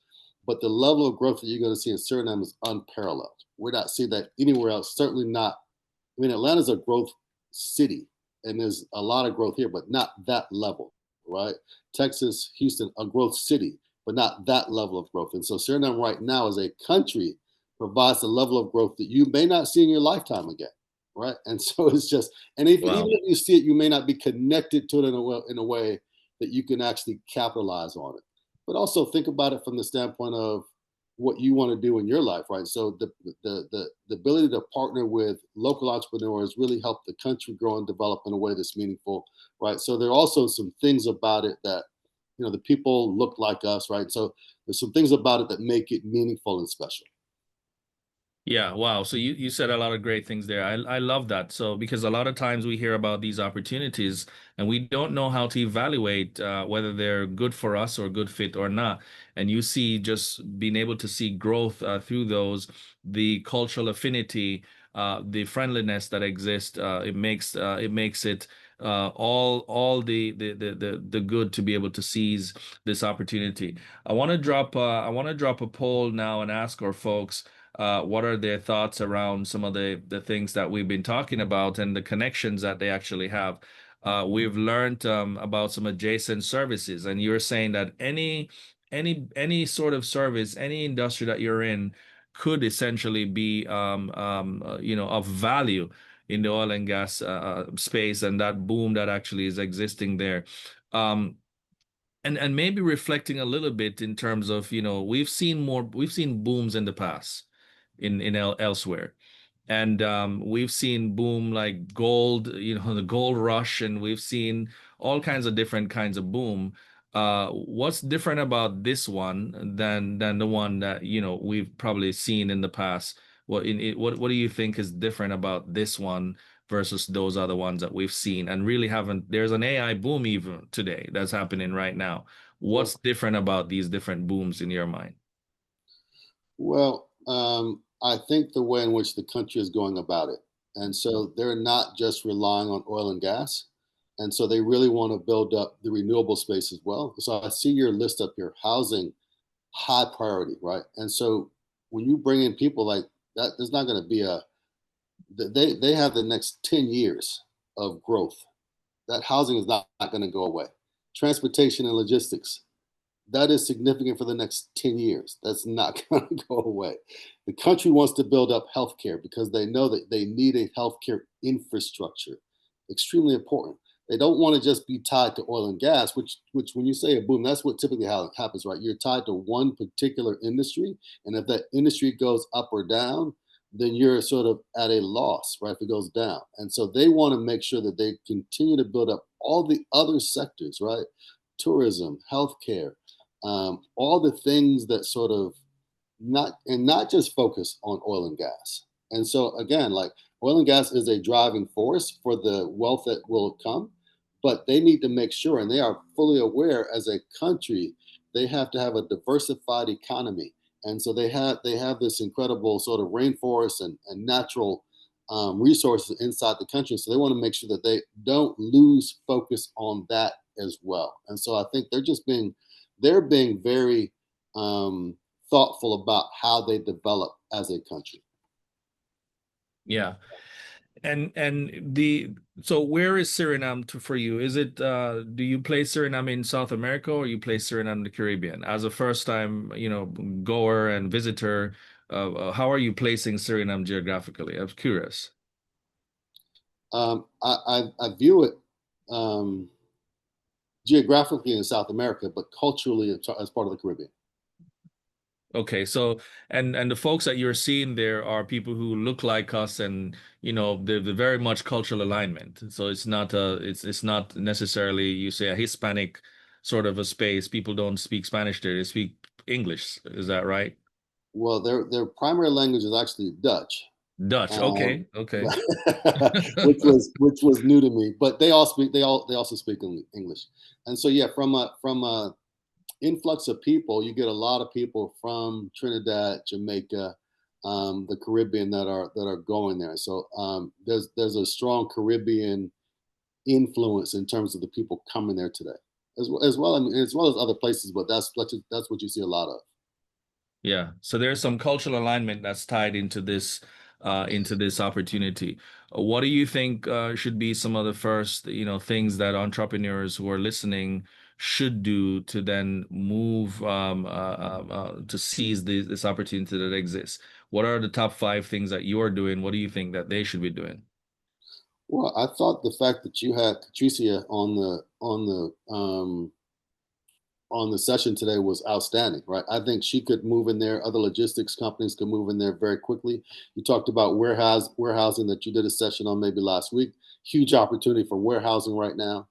But the level of growth that you're going to see in Suriname is unparalleled. We're not seeing that anywhere else. Certainly not. I mean, Atlanta's a growth city, and there's a lot of growth here, but not that level, right? Texas, Houston, a growth city, but not that level of growth. And so Suriname right now as a country provides the level of growth that you may not see in your lifetime again, right? And so it's just, and even if you see it, you may not be connected to it in a way that you can actually capitalize on it. But also think about it from the standpoint of what you want to do in your life, right? So the ability to partner with local entrepreneurs really help the country grow and develop in a way that's meaningful, right? So there are also some things about it that, you know, the people look like us, right? So there's some things about it that make it meaningful and special. Yeah, wow. So you said a lot of great things there. I love that. So because a lot of times we hear about these opportunities and we don't know how to evaluate whether they're good for us or good fit or not. And you see just being able to see growth through those, the cultural affinity, the friendliness that exists, it makes it all the good to be able to seize this opportunity. I want to drop a poll now and ask our folks what are their thoughts around some of the things that we've been talking about and the connections that they actually have. We've learned about some adjacent services, and you're saying that any sort of service, any industry that you're in could essentially be of value in the oil and gas space, and that boom that actually is existing there. And maybe reflecting a little bit in terms of, we've seen booms in the past elsewhere. And we've seen boom like gold, the gold rush, and we've seen all kinds of different kinds of boom. What's different about this one than the one that, we've probably seen in the past? What do you think is different about this one versus those other ones that we've seen and really haven't? There's an AI boom even today that's happening right now. What's different about these different booms in your mind? Well, I think the way in which the country is going about it. And so they're not just relying on oil and gas. And so they really want to build up the renewable space as well. So I see your list up here, housing, high priority, right? And so when you bring in people like that, there's not going to be they have the next 10 years of growth. That housing is not going to go away. Transportation and logistics, that is significant for the next 10 years. That's not going to go away. The country wants to build up healthcare because they know that they need a healthcare infrastructure. Extremely important. They don't want to just be tied to oil and gas, which when you say a boom, that's what typically how it happens, right? You're tied to one particular industry, and if that industry goes up or down, then you're sort of at a loss, right? If it goes down. And so they want to make sure that they continue to build up all the other sectors, right? Tourism, healthcare, all the things that sort of not just focus on oil and gas. And so again, like oil and gas is a driving force for the wealth that will come, but they need to make sure, and they are fully aware as a country, they have to have a diversified economy. And so they have this incredible sort of rainforest and natural resources inside the country. So they want to make sure that they don't lose focus on that as well. And so I think they're being very thoughtful about how they develop as a country. Yeah. So where is Suriname for you? Is it do you play Suriname in South America or you play Suriname in the Caribbean? As a first time, goer and visitor, how are you placing Suriname geographically? I'm curious. I view it geographically in South America, but culturally as part of the Caribbean. Okay, so and the folks that you're seeing there are people who look like us, and they're very much cultural alignment. So it's not necessarily, you say, a Hispanic sort of a space. People don't speak Spanish there; they speak English. Is that right? Well, their primary language is actually Dutch, Dutch. um, Okay, okay. but which was new to me. But they also speak English, and so yeah, from a influx of people, you get a lot of people from Trinidad, Jamaica, the Caribbean that are going there. So there's a strong Caribbean influence in terms of the people coming there today, as well, I mean, as well as other places. But that's what you see a lot of. Yeah, so there's some cultural alignment that's tied into this opportunity. What do you think should be some of the first, things that entrepreneurs who are listening should do to then move to seize this opportunity that exists? What are the top five things that you're doing? What do you think that they should be doing? Well, I thought the fact that you had Patricia on the session today was outstanding, right? I think she could move in there. Other logistics companies could move in there very quickly. You talked about warehousing that you did a session on maybe last week. Huge opportunity for warehousing right now.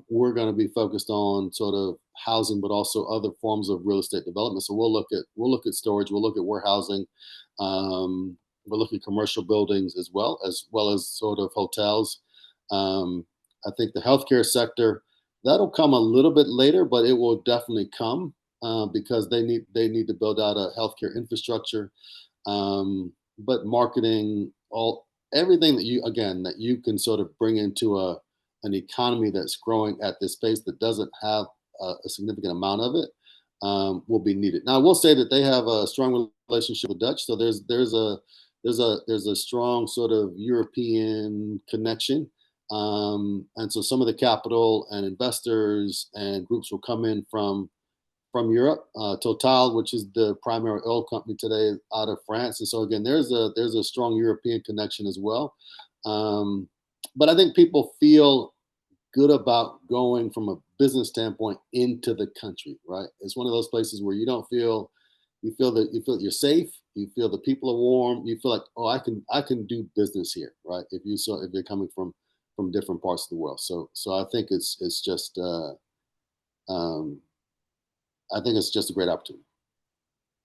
We're going to be focused on sort of housing, but also other forms of real estate development. So we'll look at storage, we'll look at warehousing, we'll look at commercial buildings as well as sort of hotels. Um, I think the healthcare sector, that'll come a little bit later, but it will definitely come because they need to build out a healthcare infrastructure. But marketing, everything that you can sort of bring into an economy that's growing at this pace that doesn't have a significant amount of it will be needed. Now, I will say that they have a strong relationship with Dutch, so there's a strong sort of European connection, and so some of the capital and investors and groups will come in from Europe. Total, which is the primary oil company today, is out of France, and so again, there's a strong European connection as well. Um, but I think people feel good about going from a business standpoint into the country, right? It's one of those places where you feel that you're safe, you feel the people are warm, you feel like, oh, I can do business here, right? If you're coming from different parts of the world. So um, I think it's just a great opportunity.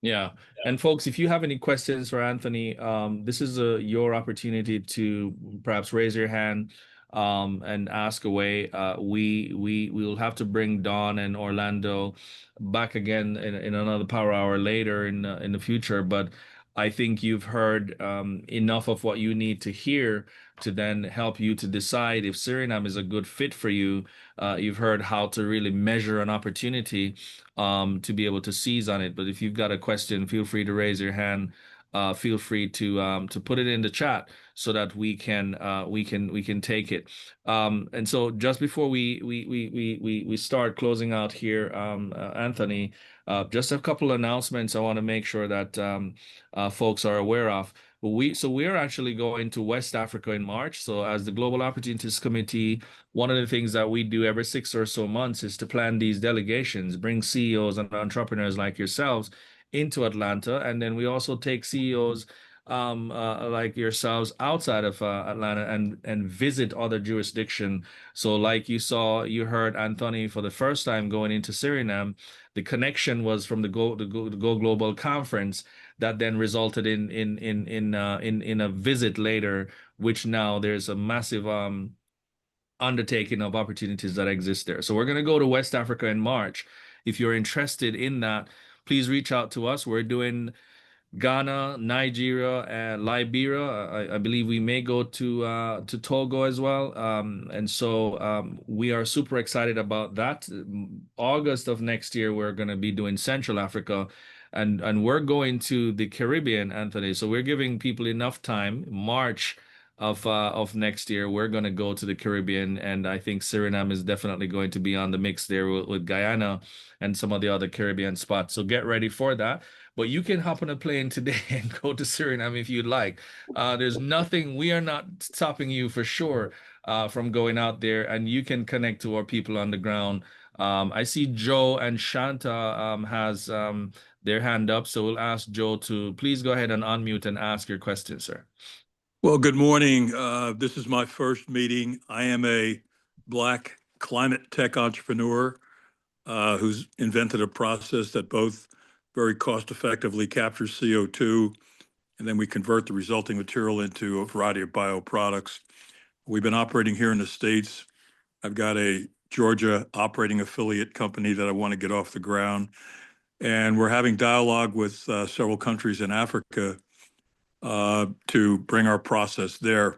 Yeah. And folks, if you have any questions for Anthony, this is your opportunity to perhaps raise your hand and ask away. We will have to bring Don and Orlando back again in another power hour later in the future. But I think you've heard enough of what you need to hear to then help you to decide if Suriname is a good fit for you. You've heard how to really measure an opportunity to be able to seize on it. But if you've got a question, feel free to raise your hand. Feel free to put it in the chat so that we can take it. And so just before we start closing out here, Anthony, just a couple announcements I want to make sure that folks are aware of. We're actually going to West Africa in March. So as the Global Opportunities Committee, one of the things that we do every 6 or so months is to plan these delegations, bring CEOs and entrepreneurs like yourselves into Atlanta, and then we also take CEOs like yourselves outside of Atlanta and visit other jurisdiction. So like you heard Anthony for the first time going into Suriname. The connection was from the Go Global conference that then resulted in a visit later, which now there's a massive undertaking of opportunities that exist there. So we're going to go to West Africa in March. If you're interested in that, please reach out to us. We're doing Ghana, Nigeria, and Liberia. I believe we may go to Togo as well. And so we are super excited about that. August of next year, we're going to be doing Central Africa, and we're going to the Caribbean, Anthony. So we're giving people enough time. March of next year, we're going to go to the Caribbean, and I think Suriname is definitely going to be on the mix there with Guyana and some of the other Caribbean spots. So get ready for that. But you can hop on a plane today and go to Suriname if you'd like. There's nothing, we are not stopping you for sure from going out there, and you can connect to our people on the ground. I see Joe and Shanta has their hand up, so we'll ask Joe to please go ahead and unmute and ask your question, sir. Well, good morning. This is my first meeting. I am a Black climate tech entrepreneur who's invented a process that both very cost effectively captures CO2, and then we convert the resulting material into a variety of bioproducts. We've been operating here in the States. I've got a Georgia operating affiliate company that I want to get off the ground. And we're having dialogue with several countries in Africa to bring our process there,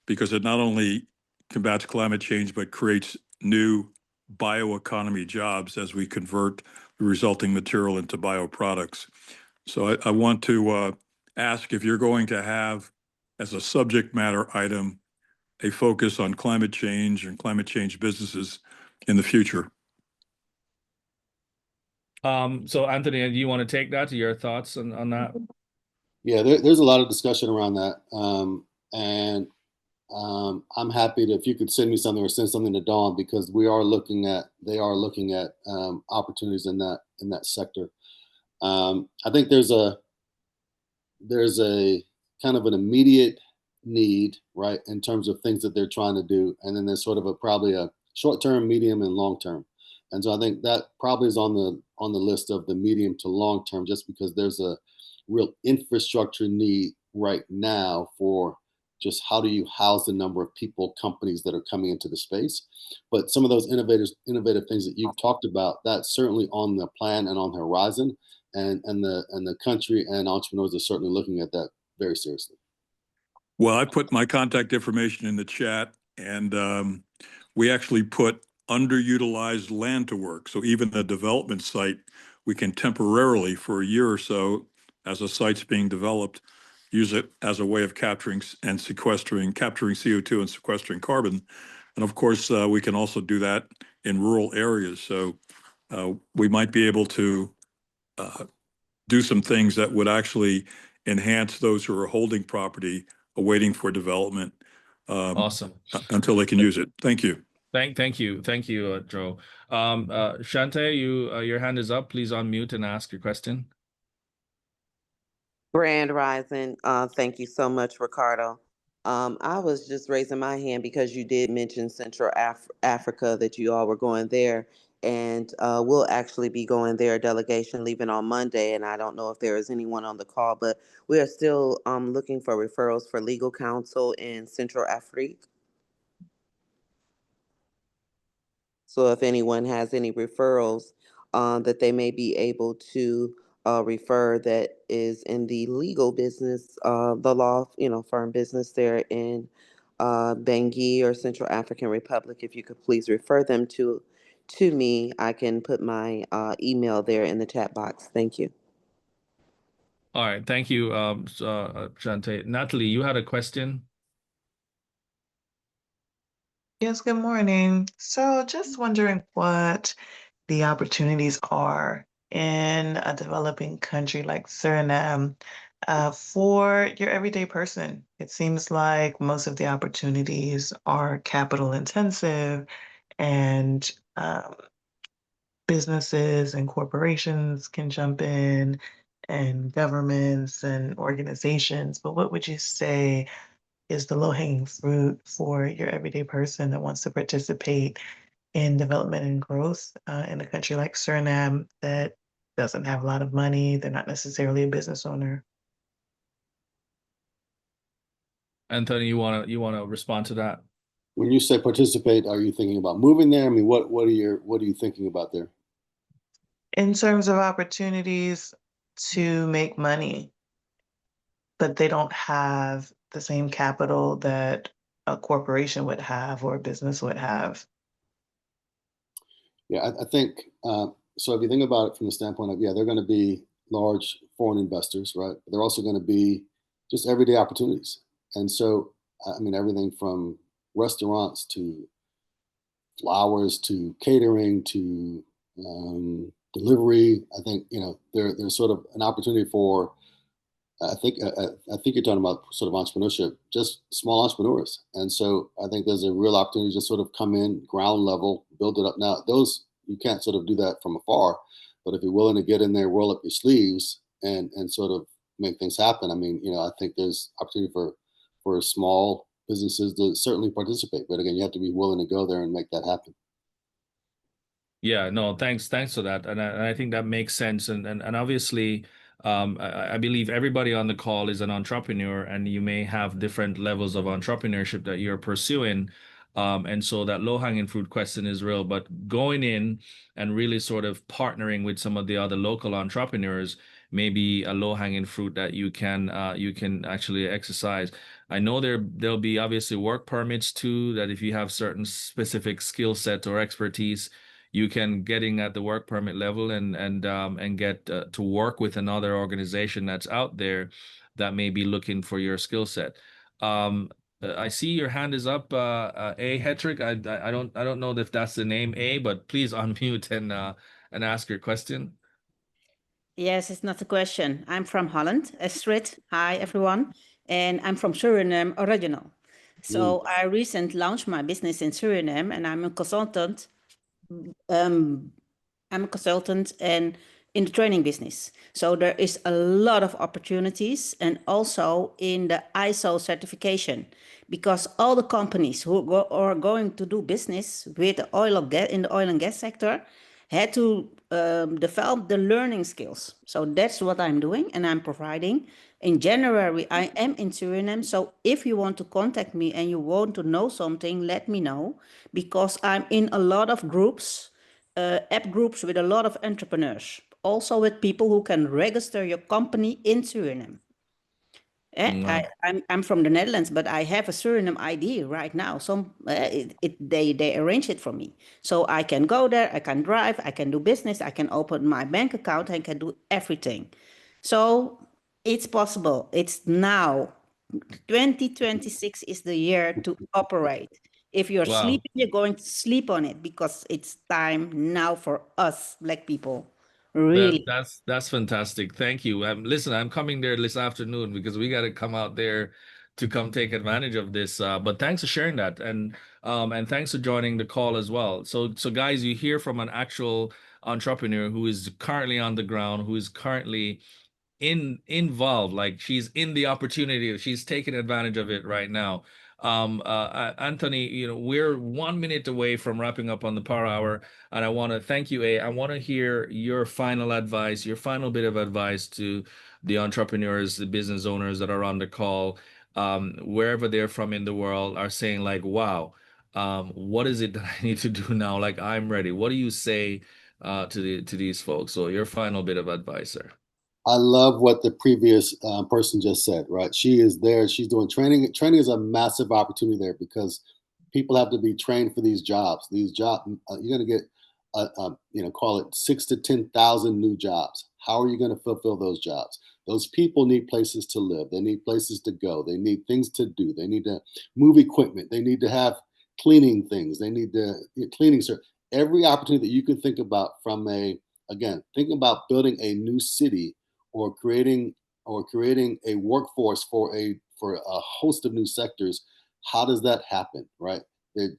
because it not only combats climate change, but creates new bioeconomy jobs as we convert the resulting material into bioproducts. So I want to ask if you're going to have, as a subject matter item, a focus on climate change and climate change businesses in the future. So Anthony, do you want to take that? Your thoughts on that? Yeah, there's a lot of discussion around that. I'm happy to, if you could send me something or send something to Dawn, because they are looking at opportunities in that sector. I think there's a kind of an immediate need, right, in terms of things that they're trying to do, and then there's sort of probably a short term, medium, and long term. And so I think that probably is on the list of the medium to long term, just because there's a real infrastructure need right now for just how do you house the number of people, companies that are coming into the space. But some of those innovative things that you've talked about, that's certainly on the plan and on the horizon, and the country and entrepreneurs are certainly looking at that very seriously. Well, I put my contact information in the chat, and we actually put underutilized land to work. So even the development site, we can temporarily, for a year or so, as a site's being developed, use it as a way of capturing CO2 and sequestering carbon. And of course, we can also do that in rural areas. So we might be able to do some things that would actually enhance those who are holding property awaiting for development Awesome. until they can use it. Thank you. Thank you, Joe. Shante, your hand is up. Please unmute and ask your question. Grand Rising. Thank you so much, Ricardo. I was just raising my hand because you did mention Central Africa, that you all were going there, and we'll actually be going there, a delegation leaving on Monday, and I don't know if there is anyone on the call, but we are still looking for referrals for legal counsel in Central Africa. So if anyone has any referrals that they may be able to refer that is in the legal business, the law, firm business there in Bangui or Central African Republic, if you could please refer them to me, I can put my email there in the chat box. Thank you. All right, thank you, Shante. Natalie, you had a question? Yes, good morning. So just wondering what the opportunities are in a developing country like Suriname for your everyday person. It seems like most of the opportunities are capital intensive, and businesses and corporations can jump in, and governments and organizations. But what would you say is the low-hanging fruit for your everyday person that wants to participate in development and growth in a country like Suriname that doesn't have a lot of money? They're not necessarily a business owner. Anthony, you wanna respond to that? When you say participate, are you thinking about moving there? I mean, what are you thinking about there? In terms of opportunities to make money, but they don't have the same capital that a corporation would have or a business would have. Yeah, I think so. If you think about it from the standpoint of, they're going to be large foreign investors, right? But they're also going to be just everyday opportunities. And so I mean, everything from restaurants to flowers to catering to delivery. I think, you know, there's sort of an opportunity for, I think you're talking about sort of entrepreneurship, just small entrepreneurs. And so I think there's a real opportunity to just sort of come in ground level, build it up. Now, those, you can't sort of do that from afar, but if you're willing to get in there, roll up your sleeves and sort of make things happen, I mean, you know, I think there's opportunity for small businesses to certainly participate. But again, you have to be willing to go there and make that happen. Yeah, no, thanks for that, and I think that makes sense, and obviously, I believe everybody on the call is an entrepreneur, and you may have different levels of entrepreneurship that you're pursuing, and so that low-hanging fruit question is real, but going in and really sort of partnering with some of the other local entrepreneurs may be a low-hanging fruit that you can actually exercise. I know there'll be obviously work permits too, that if you have certain specific skill set or expertise you can getting at the work permit level and get to work with another organization that's out there that may be looking for your skill set. I see your hand is up, A. Hetrick. I don't know if that's the name A, but please unmute and ask your question. Yes, it's not a question. I'm from Holland, Astrid. Hi, everyone. And I'm from Suriname original. So I recently launched my business in Suriname and I'm a consultant. I'm a consultant and in the training business. So there is a lot of opportunities and also in the ISO certification because all the companies who are going to do business with the oil of gas in the oil and gas sector had to develop the learning skills. So that's what I'm doing and I'm providing. In January, I am in Suriname. So if you want to contact me and you want to know something, let me know because I'm in a lot of groups, app groups with a lot of entrepreneurs, also with people who can register your company in Suriname. I'm from the Netherlands, but I have a Suriname ID right now. They arrange it for me, so I can go there. I can drive. I can do business. I can open my bank account. I can do everything. So it's possible. It's now. 2026 is the year to operate. If you're Wow. sleeping, you're going to sleep on it because it's time now for us, Black people. Really. That's fantastic. Thank you. Listen, I'm coming there this afternoon because we got to come out there to come take advantage of this. But thanks for sharing that, and thanks for joining the call as well. So guys, you hear from an actual entrepreneur who is currently on the ground, who is currently involved, like she's in the opportunity, she's taking advantage of it right now. Anthony, you know, we're 1 minute away from wrapping up on the Power Hour, and I want to thank you. I want to hear your final advice, your final bit of advice to the entrepreneurs, the business owners that are on the call, wherever they're from in the world, are saying like, wow, what is it that I need to do now? Like, I'm ready. What do you say to these folks? So your final bit of advice, sir. I love what the previous person just said, right? She is there. She's doing training. Training is a massive opportunity there because people have to be trained for these jobs. These jobs, you're going to get, you know, call it 6,000 to 10,000 new jobs. How are you going to fulfill those jobs? Those people need places to live. They need places to go. They need things to do. They need to move equipment. They need to have cleaning things. They need to cleaning service. Every opportunity that you can think about from again, think about building a new city or creating a workforce for a host of new sectors. How does that happen, right?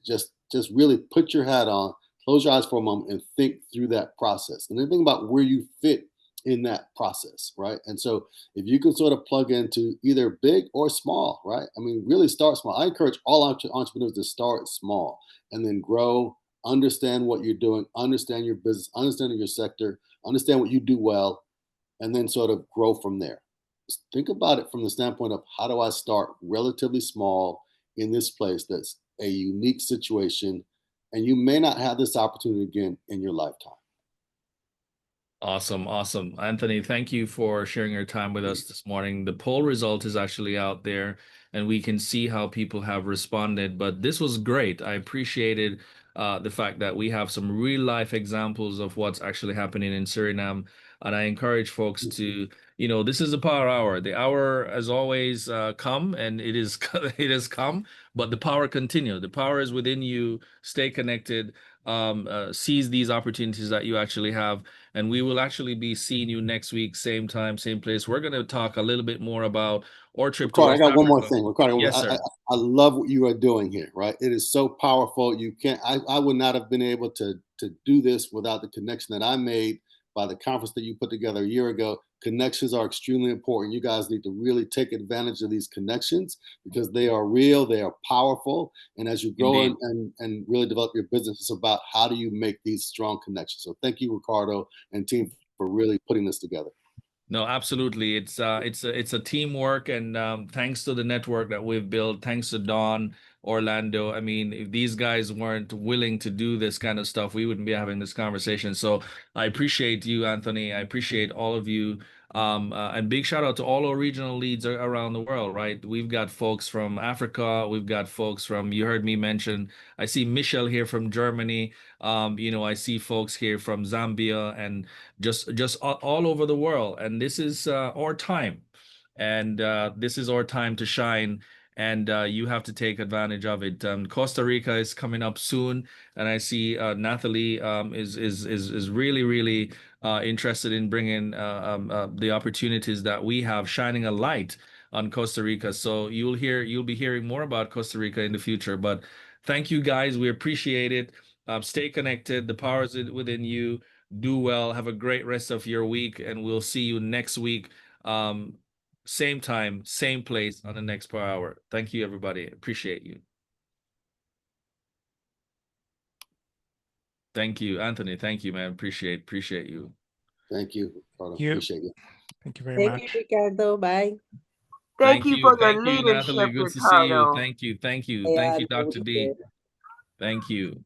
Just really put your hat on, close your eyes for a moment, and think through that process, and then think about where you fit in that process, right? And so if you can sort of plug into either big or small, right? I mean, really start small. I encourage all entrepreneurs to start small and then grow. Understand what you're doing, understand your business, understand your sector, understand what you do well, and then sort of grow from there. Think about it from the standpoint of how do I start relatively small in this place that's a unique situation, and you may not have this opportunity again in your lifetime. Awesome. Anthony, thank you for sharing your time with us this morning. The poll result is actually out there and we can see how people have responded, but this was great. I appreciated the fact that we have some real life examples of what's actually happening in Suriname. And I encourage folks to, this is the power hour. The hour, as always, come, and it is it has come, but the power continue. The power is within you. Stay connected. Seize these opportunities that you actually have. And we will actually be seeing you next week, same time, same place. We're going to talk a little bit more about our trip to Ricardo, I West got one more Africa. thing. Ricardo, Yes, sir. I love what you are doing here, right? It is so powerful. You can't, I would not have been able to do this without the connection that I made by the conference that you put together a year ago. Connections are extremely important. You guys need to really take advantage of these connections because they are real, they are powerful. And as you grow and really develop your business, it's about how do you make these strong connections. So thank you, Ricardo and team, for really putting this together. No, absolutely. It's a teamwork, and thanks to the network that we've built, thanks to Don, Orlando. I mean, if these guys weren't willing to do this kind of stuff, we wouldn't be having this conversation. So I appreciate you, Anthony. I appreciate all of you. And big shout out to all our regional leads around the world, right? We've got folks from Africa. We've got folks from, you heard me mention, I see Michelle here from Germany. I see folks here from Zambia and just all over the world. And this is our time. And this is our time to shine. And you have to take advantage of it. Costa Rica is coming up soon, and I see Nathalie is really, really interested in bringing the opportunities that we have, shining a light on Costa Rica. So you'll be hearing more about Costa Rica in the future. But thank you, guys. We appreciate it. Stay connected. The power is within you. Do well. Have a great rest of your week, and we'll see you next week. Same time, same place on the next power hour. Thank you, everybody. Appreciate you. Thank you, Anthony. Thank you, man. Appreciate you. Thank you, Ricardo. Thank you. Appreciate you. Thank you very much. Thank you, Ricardo. Bye. Thank you for your Thank you, leadership, Nathalie. Good to see you. Ricardo. Thank you. Thank Yeah, you, Dr. D. good. Thank you.